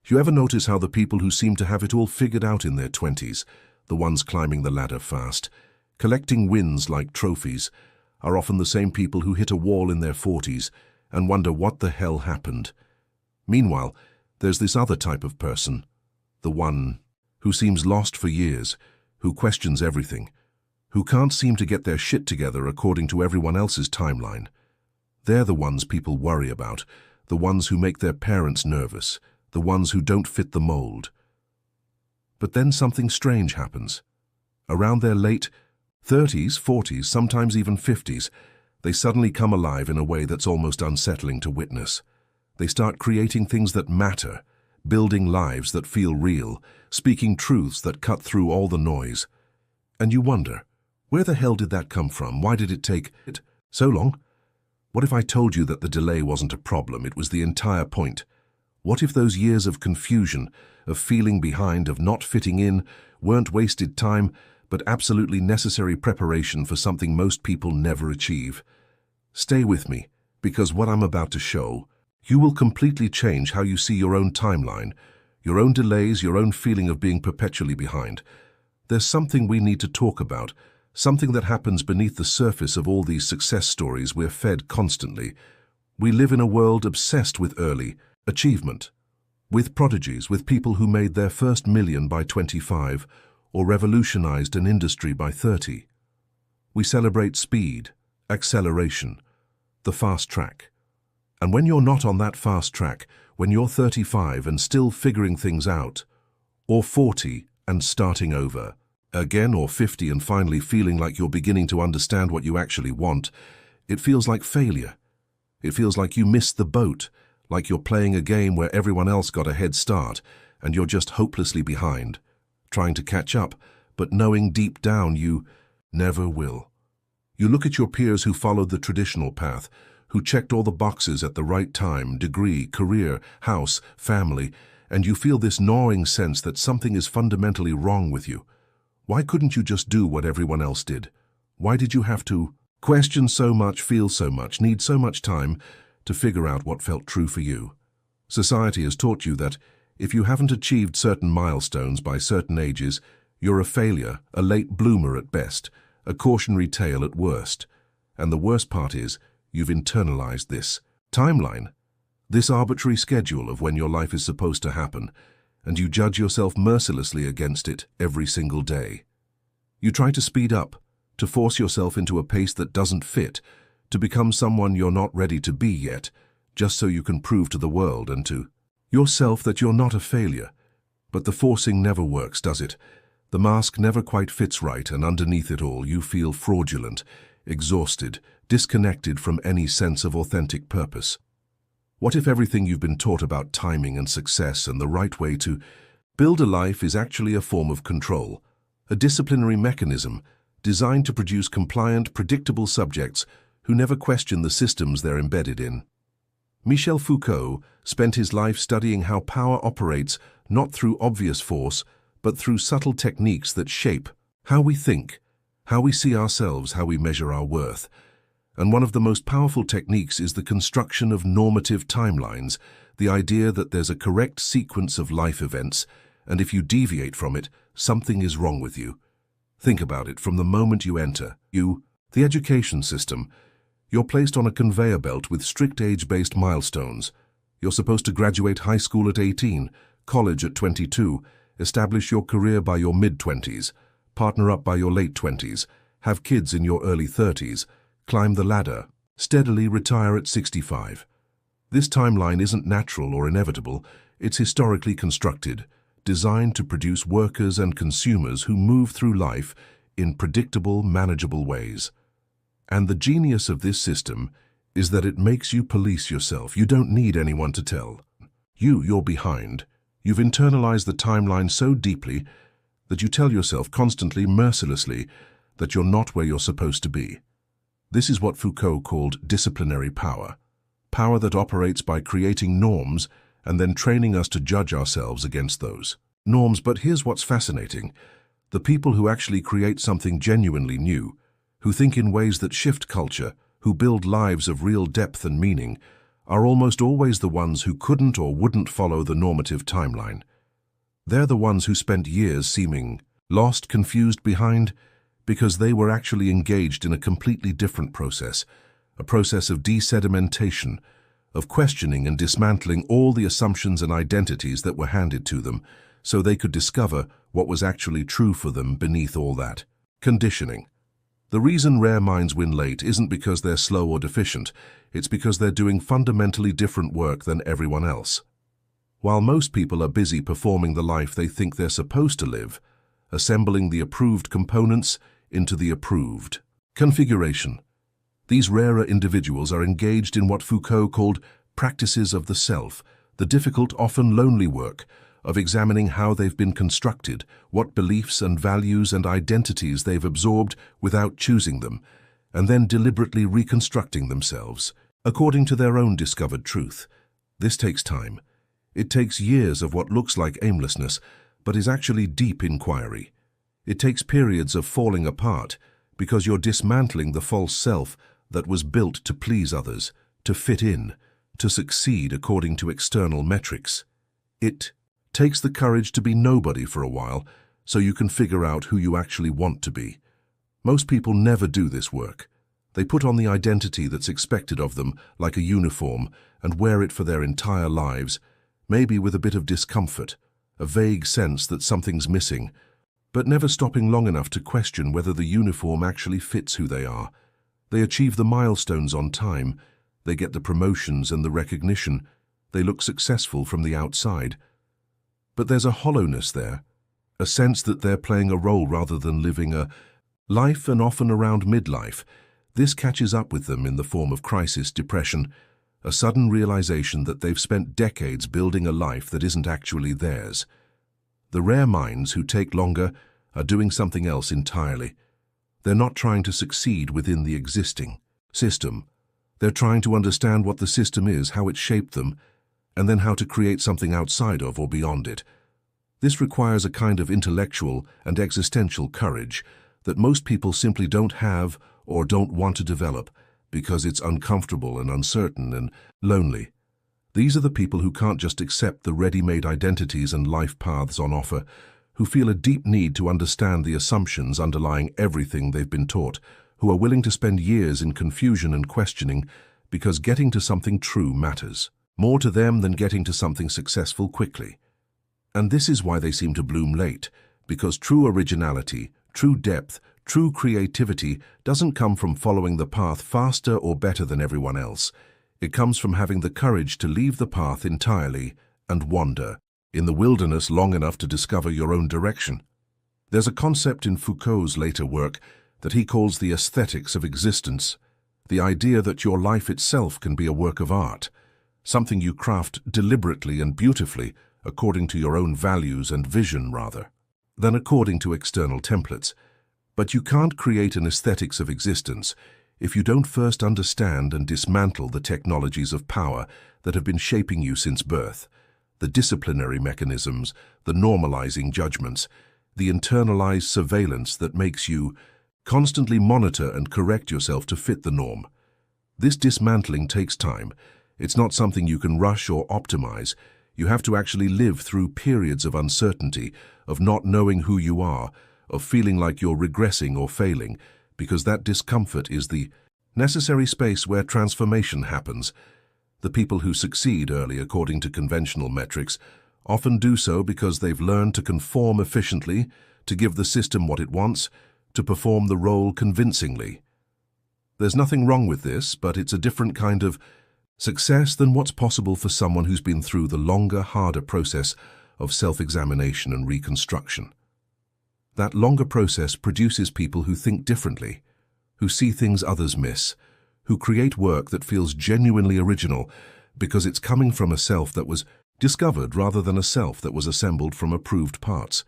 You ever notice how the people who seem to have it all figured out in their 20s, the ones climbing the ladder fast, collecting wins like trophies, are often the same people who hit a wall in their 40s and wonder what the hell happened? Meanwhile, there's this other type of person, the one who seems lost for years, who questions everything, who can't seem to get their shit together according to everyone else's timeline. They're the ones people worry about, the ones who make their parents nervous, the ones who don't fit the mold. But then something strange happens. Around their late 30s, 40s, sometimes even 50s, they suddenly come alive in a way that's almost unsettling to witness. They start creating things that matter, building lives that feel real, speaking truths that cut through all the noise. And you wonder, where the hell did that come from? Why did it take so long? What if I told you that the delay wasn't a problem, it was the entire point? What if those years of confusion, of feeling behind, of not fitting in, weren't wasted time, but absolutely necessary preparation for something most people never achieve? Stay with me, because what I'm about to show, you will completely change how you see your own timeline, your own delays, your own feeling of being perpetually behind. There's something we need to talk about, something that happens beneath the surface of all these success stories we're fed constantly. We live in a world obsessed with early achievement, with prodigies, with people who made their first million by 25 or revolutionized an industry by 30. We celebrate speed, acceleration, the fast track. And when you're not on that fast track, when you're 35 and still figuring things out, or 40 and starting over, again, or 50 and finally feeling like you're beginning to understand what you actually want, it feels like failure. It feels like you missed the boat, like you're playing a game where everyone else got a head start and you're just hopelessly behind, trying to catch up, but knowing deep down you never will. You look at your peers who followed the traditional path, who checked all the boxes at the right time, degree, career, house, family, and you feel this gnawing sense that something is fundamentally wrong with you. Why couldn't you just do what everyone else did? Why did you have to question so much, feel so much, need so much time to figure out what felt true for you? Society has taught you that if you haven't achieved certain milestones by certain ages, you're a failure, a late bloomer at best, a cautionary tale at worst. And the worst part is, you've internalized this timeline, this arbitrary schedule of when your life is supposed to happen, and you judge yourself mercilessly against it every single day. You try to speed up, to force yourself into a pace that doesn't fit, to become someone you're not ready to be yet, just so you can prove to the world and to yourself that you're not a failure. But the forcing never works, does it? The mask never quite fits right, and underneath it all you feel fraudulent, exhausted, disconnected from any sense of authentic purpose. What if everything you've been taught about timing and success and the right way to build a life is actually a form of control, a disciplinary mechanism designed to produce compliant, predictable subjects who never question the systems they're embedded in? Michel Foucault spent his life studying how power operates not through obvious force, but through subtle techniques that shape how we think, how we see ourselves, how we measure our worth. And one of the most powerful techniques is the construction of normative timelines, the idea that there's a correct sequence of life events, and if you deviate from it, something is wrong with you. Think about it. From the moment you enter, the education system, you're placed on a conveyor belt with strict age-based milestones. You're supposed to graduate high school at 18, college at 22, establish your career by your mid-20s, partner up by your late 20s, have kids in your early 30s, climb the ladder, steadily retire at 65. This timeline isn't natural or inevitable, it's historically constructed, designed to produce workers and consumers who move through life in predictable, manageable ways. And the genius of this system is that it makes you police yourself. You don't need anyone to tell. You're behind. You've internalized the timeline so deeply that you tell yourself constantly, mercilessly, that you're not where you're supposed to be. This is what Foucault called disciplinary power, power that operates by creating norms and then training us to judge ourselves against those norms. But here's what's fascinating. The people who actually create something genuinely new, who think in ways that shift culture, who build lives of real depth and meaning, are almost always the ones who couldn't or wouldn't follow the normative timeline. They're the ones who spent years seeming lost, confused, behind, because they were actually engaged in a completely different process, a process of desedimentation, of questioning and dismantling all the assumptions and identities that were handed to them, so they could discover what was actually true for them beneath all that. Conditioning. The reason rare minds win late isn't because they're slow or deficient, it's because they're doing fundamentally different work than everyone else. While most people are busy performing the life they think they're supposed to live, assembling the approved components into the approved configuration, these rarer individuals are engaged in what Foucault called practices of the self, the difficult, often lonely work of examining how they've been constructed, what beliefs and values and identities they've absorbed without choosing them, and then deliberately reconstructing themselves according to their own discovered truth. This takes time. It takes years of what looks like aimlessness, but is actually deep inquiry. It takes periods of falling apart because you're dismantling the false self that was built to please others, to fit in, to succeed according to external metrics. It takes the courage to be nobody for a while so you can figure out who you actually want to be. Most people never do this work. They put on the identity that's expected of them like a uniform and wear it for their entire lives, maybe with a bit of discomfort, a vague sense that something's missing, but never stopping long enough to question whether the uniform actually fits who they are. They achieve the milestones on time, they get the promotions and the recognition, they look successful from the outside. But there's a hollowness there, a sense that they're playing a role rather than living a life, and often around midlife. This catches up with them in the form of crisis, depression, a sudden realization that they've spent decades building a life that isn't actually theirs. The rare minds who take longer are doing something else entirely. They're not trying to succeed within the existing system. They're trying to understand what the system is, how it shaped them, and then how to create something outside of or beyond it. This requires a kind of intellectual and existential courage that most people simply don't have or don't want to develop because it's uncomfortable and uncertain and lonely. These are the people who can't just accept the ready-made identities and life paths on offer, who feel a deep need to understand the assumptions underlying everything they've been taught, who are willing to spend years in confusion and questioning because getting to something true matters more to them than getting to something successful quickly. And this is why they seem to bloom late, because true originality, true depth, true creativity doesn't come from following the path faster or better than everyone else. It comes from having the courage to leave the path entirely and wander in the wilderness long enough to discover your own direction. There's a concept in Foucault's later work that he calls the aesthetics of existence, the idea that your life itself can be a work of art, something you craft deliberately and beautifully according to your own values and vision rather than according to external templates. But you can't create an aesthetics of existence if you don't first understand and dismantle the technologies of power that have been shaping you since birth, the disciplinary mechanisms, the normalizing judgments, the internalized surveillance that makes you constantly monitor and correct yourself to fit the norm. This dismantling takes time. It's not something you can rush or optimize. You have to actually live through periods of uncertainty, of not knowing who you are, of feeling like you're regressing or failing, because that discomfort is the necessary space where transformation happens. The people who succeed early according to conventional metrics often do so because they've learned to conform efficiently, to give the system what it wants, to perform the role convincingly. There's nothing wrong with this, but it's a different kind of success than what's possible for someone who's been through the longer, harder process of self-examination and reconstruction. That longer process produces people who think differently, who see things others miss, who create work that feels genuinely original because it's coming from a self that was discovered rather than a self that was assembled from approved parts.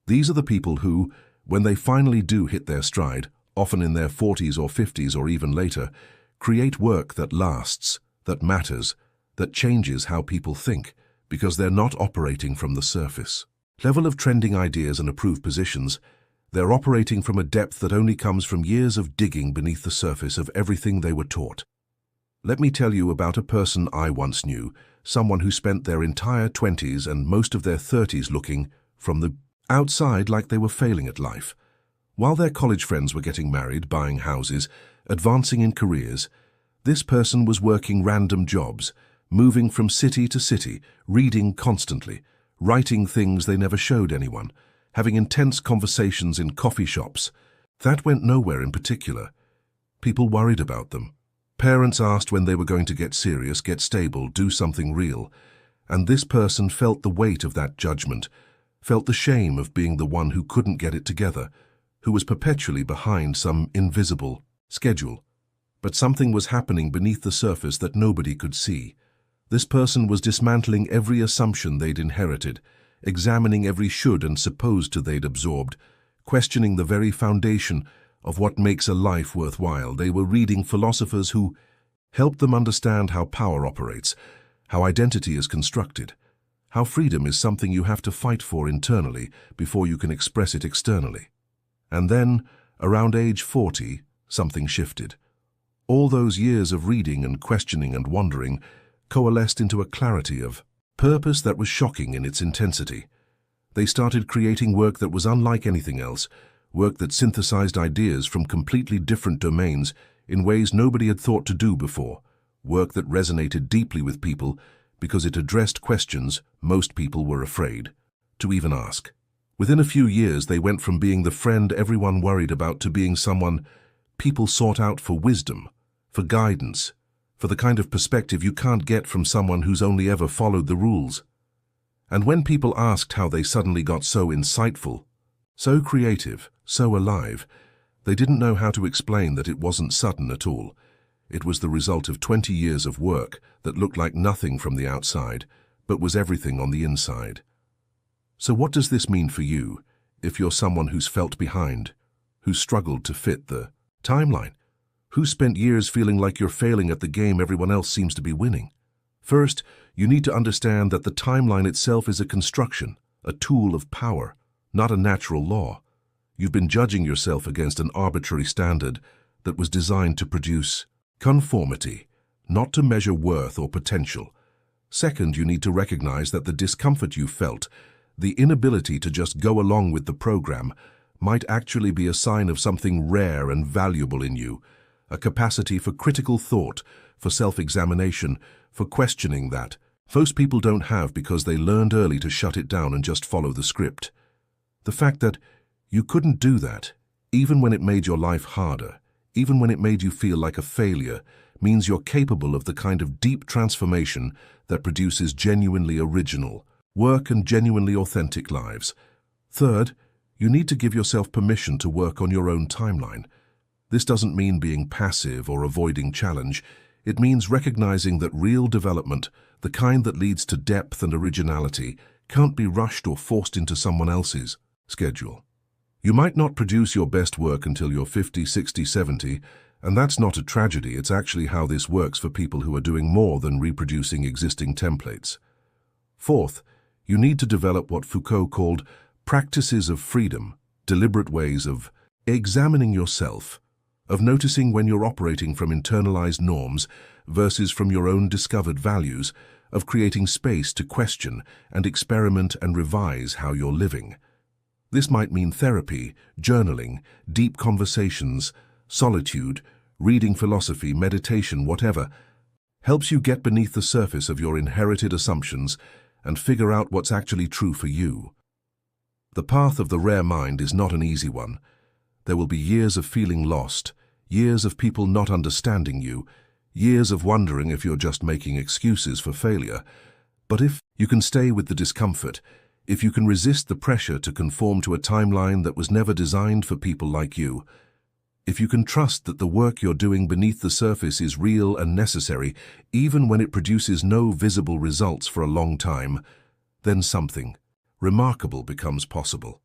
These are the people who, when they finally do hit their stride, often in their 40s or 50s or even later, create work that lasts, that matters, that changes how people think, because they're not operating from the surface level of trending ideas and approved positions. They're operating from a depth that only comes from years of digging beneath the surface of everything they were taught. Let me tell you about a person I once knew, someone who spent their entire 20s and most of their 30s looking, from the outside, like they were failing at life. While their college friends were getting married, buying houses, advancing in careers, this person was working random jobs, moving from city to city, reading constantly, writing things they never showed anyone, having intense conversations in coffee shops. That went nowhere in particular. People worried about them. Parents asked when they were going to get serious, get stable, do something real. And this person felt the weight of that judgment, felt the shame of being the one who couldn't get it together, who was perpetually behind some invisible schedule. But something was happening beneath the surface that nobody could see. This person was dismantling every assumption they'd inherited, examining every should and supposed to they'd absorbed, questioning the very foundation of what makes a life worthwhile. They were reading philosophers who helped them understand how power operates, how identity is constructed, how freedom is something you have to fight for internally before you can express it externally. And then, around age 40, something shifted. All those years of reading and questioning and wondering coalesced into a clarity of purpose that was shocking in its intensity. They started creating work that was unlike anything else, work that synthesized ideas from completely different domains in ways nobody had thought to do before, work that resonated deeply with people because it addressed questions most people were afraid to even ask. Within a few years, they went from being the friend everyone worried about to being someone people sought out for wisdom, for guidance, for the kind of perspective you can't get from someone who's only ever followed the rules. And when people asked how they suddenly got so insightful, so creative, so alive, they didn't know how to explain that it wasn't sudden at all. It was the result of 20 years of work that looked like nothing from the outside, but was everything on the inside. So what does this mean for you, if you're someone who's felt behind, who's struggled to fit the timeline, who spent years feeling like you're failing at the game everyone else seems to be winning? First, you need to understand that the timeline itself is a construction, a tool of power, not a natural law. You've been judging yourself against an arbitrary standard that was designed to produce conformity, not to measure worth or potential. Second, you need to recognize that the discomfort you felt, the inability to just go along with the program, might actually be a sign of something rare and valuable in you, a capacity for critical thought, for self-examination, for questioning that most people don't have because they learned early to shut it down and just follow the script. The fact that you couldn't do that, even when it made your life harder, even when it made you feel like a failure, means you're capable of the kind of deep transformation that produces genuinely original work and genuinely authentic lives. Third, you need to give yourself permission to work on your own timeline. This doesn't mean being passive or avoiding challenge. It means recognizing that real development, the kind that leads to depth and originality, can't be rushed or forced into someone else's schedule. You might not produce your best work until you're 50, 60, 70, and that's not a tragedy. It's actually how this works for people who are doing more than reproducing existing templates. Fourth, you need to develop what Foucault called practices of freedom, deliberate ways of examining yourself, of noticing when you're operating from internalized norms versus from your own discovered values, of creating space to question and experiment and revise how you're living. This might mean therapy, journaling, deep conversations, solitude, reading philosophy, meditation, whatever, helps you get beneath the surface of your inherited assumptions and figure out what's actually true for you. The path of the rare mind is not an easy one. There will be years of feeling lost, years of people not understanding you, years of wondering if you're just making excuses for failure. But if you can stay with the discomfort, if you can resist the pressure to conform to a timeline that was never designed for people like you, if you can trust that the work you're doing beneath the surface is real and necessary, even when it produces no visible results for a long time, then something remarkable becomes possible.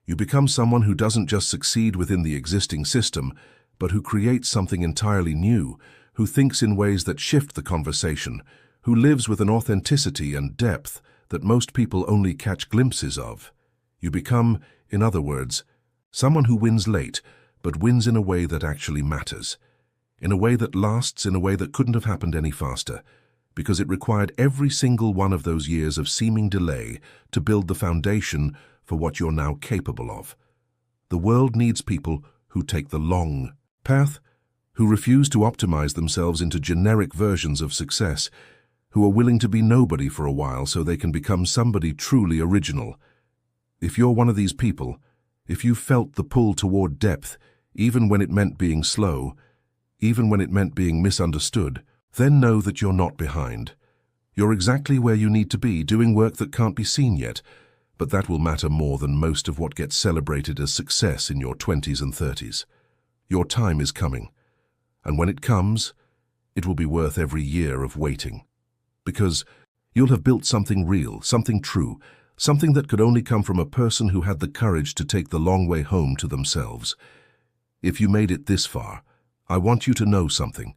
You become someone who doesn't just succeed within the existing system, but who creates something entirely new, who thinks in ways that shift the conversation, who lives with an authenticity and depth that most people only catch glimpses of. You become, in other words, someone who wins late, but wins in a way that actually matters. in a way that lasts, in a way that couldn't have happened any faster, because it required every single one of those years of seeming delay to build the foundation for what you're now capable of. The world needs people who take the long path, who refuse to optimize themselves into generic versions of success, who are willing to be nobody for a while so they can become somebody truly original. If you're one of these people, if you felt the pull toward depth, even when it meant being slow, even when it meant being misunderstood, then know that you're not behind. You're exactly where you need to be, doing work that can't be seen yet, but that will matter more than most of what gets celebrated as success in your 20s and 30s. Your time is coming, and when it comes, it will be worth every year of waiting. Because you'll have built something real, something true, something that could only come from a person who had the courage to take the long way home to themselves. If you made it this far, I want you to know something.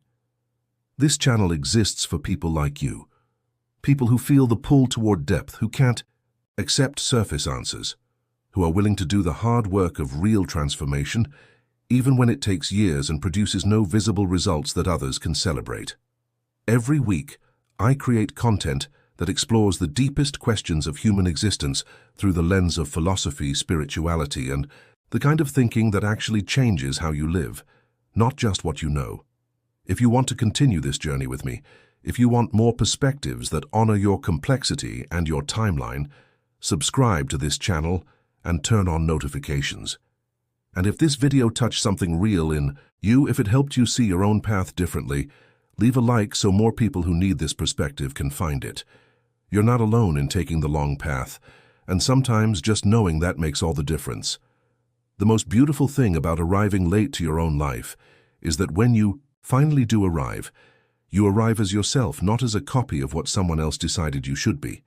This channel exists for people like you. People who feel the pull toward depth, who can't accept surface answers, who are willing to do the hard work of real transformation, even when it takes years and produces no visible results that others can celebrate. Every week, I create content that explores the deepest questions of human existence through the lens of philosophy, spirituality, and the kind of thinking that actually changes how you live, not just what you know. If you want to continue this journey with me, if you want more perspectives that honor your complexity and your timeline, subscribe to this channel and turn on notifications. And if this video touched something real in you, if it helped you see your own path differently, leave a like so more people who need this perspective can find it. You're not alone in taking the long path, and sometimes just knowing that makes all the difference. The most beautiful thing about arriving late to your own life is that when you finally do arrive, you arrive as yourself, not as a copy of what someone else decided you should be.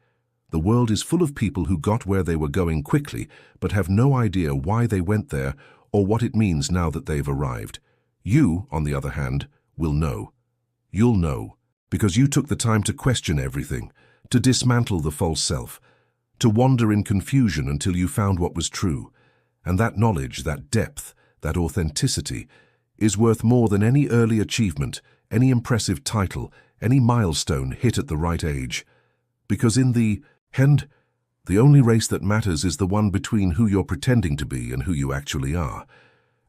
The world is full of people who got where they were going quickly, but have no idea why they went there or what it means now that they've arrived. You, on the other hand, will know. You'll know, because you took the time to question everything, to dismantle the false self, to wander in confusion until you found what was true. And that knowledge, that depth, that authenticity is worth more than any early achievement, any impressive title, any milestone hit at the right age. Because in the end, the only race that matters is the one between who you're pretending to be and who you actually are.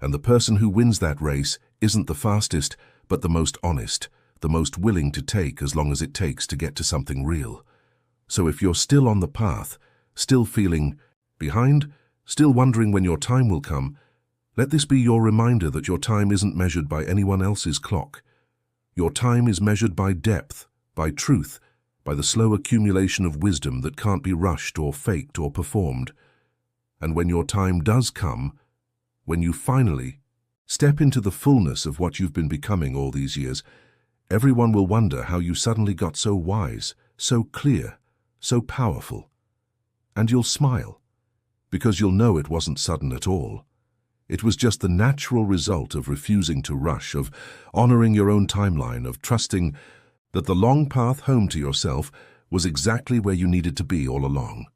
And the person who wins that race isn't the fastest, but the most honest, the most willing to take as long as it takes to get to something real. So if you're still on the path, still feeling behind, still wondering when your time will come, let this be your reminder that your time isn't measured by anyone else's clock. Your time is measured by depth, by truth, by the slow accumulation of wisdom that can't be rushed or faked or performed. And when your time does come, when you finally step into the fullness of what you've been becoming all these years, everyone will wonder how you suddenly got so wise, so clear, so powerful. And you'll smile, because you'll know it wasn't sudden at all. It was just the natural result of refusing to rush, of honoring your own timeline, of trusting that the long path home to yourself was exactly where you needed to be all along.